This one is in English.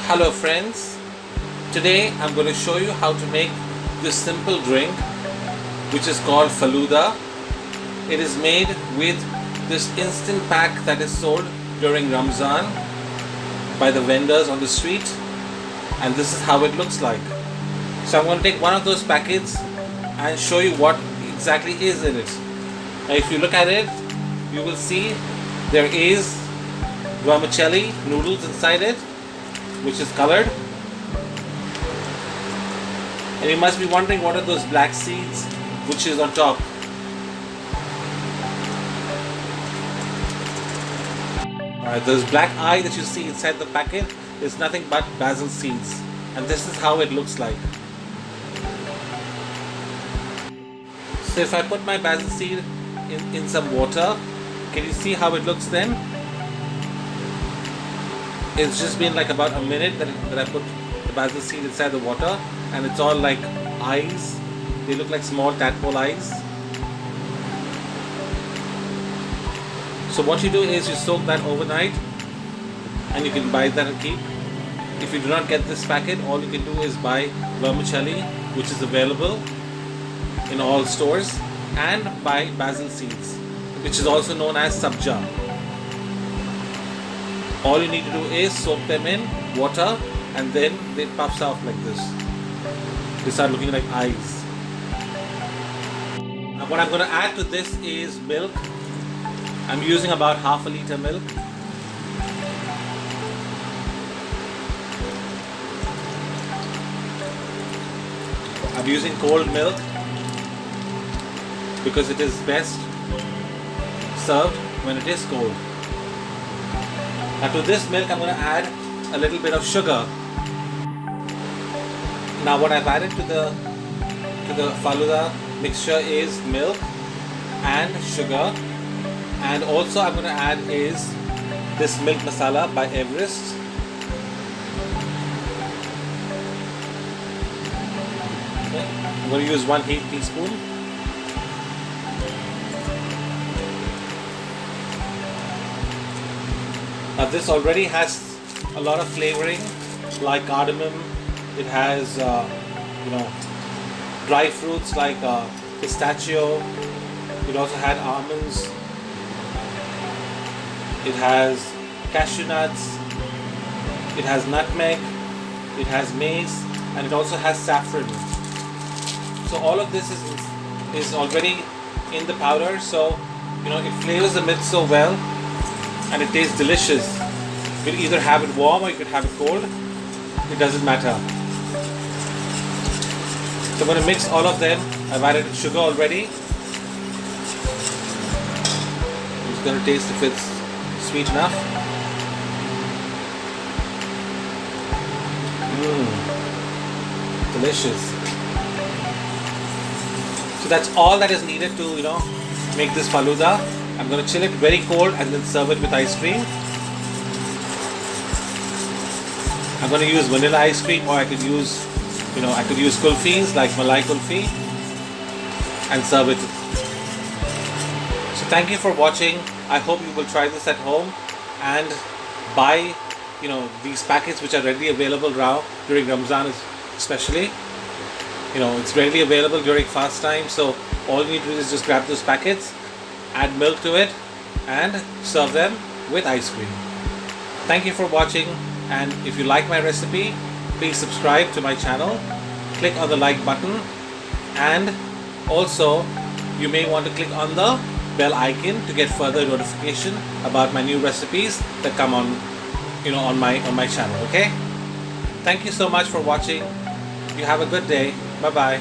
Hello friends, today I'm going to show you how to make this simple drink which is called Falooda. It is made with this instant pack that is sold during Ramadan by the vendors on the street, and this is how it looks like. So I'm going to take one of those packets and show you what exactly is in it. Now if you look at it, you will see there is vermicelli noodles inside it, which is colored. And you must be wondering what are those black seeds which is on top. Alright, those black eye that you see inside the packet is nothing but basil seeds, and this is how it looks like. So if I put my basil seed in some water, can you see how it looks then? It's just been like about a minute that I put the basil seed inside the water, and it's all like eyes. They look like small tadpole eyes. So what you do is you soak that overnight, and you can buy that and keep. If you do not get this packet, all you can do is buy vermicelli, which is available in all stores, and buy basil seeds, which is also known as sabja. All you need to do is soak them in water, and then they puffs out like this. They start looking like eyes. Now what I'm going to add to this is milk. I'm using about half a liter milk. I'm using cold milk because it is best served when it is cold. Now to this milk I'm going to add a little bit of sugar. Now what I've added to the Falooda mixture is milk and sugar, and also I'm going to add is this milk masala by Everest. Okay. I'm going to use 1/8 teaspoon. Now this already has a lot of flavoring like cardamom. It has dry fruits like pistachio. It also had almonds. It has cashew nuts. It has nutmeg. It has mace, and it also has saffron. So all of this is already in the powder. So it flavors the milk so well, and it tastes delicious. You could either have it warm or you could have it cold. It doesn't matter. So I'm going to mix all of them. I've added sugar already. I'm just going to taste if it's sweet enough. Delicious. So that's all that is needed to make this Falooda. I'm going to chill it very cold and then serve it with ice cream. I'm going to use vanilla ice cream, or I could use kulfis like Malai kulfi and serve it. So thank you for watching. I hope you will try this at home and buy these packets which are readily available now during Ramadan especially. It's readily available during fast time, so all you need to do is just grab those packets, add milk to it, and serve them with ice cream. Thank you for watching, and if you like my recipe, please subscribe to my channel, click on the like button, and also you may want to click on the bell icon to get further notification about my new recipes that come on on my channel. Okay, thank you so much for watching. You have a good day. Bye bye.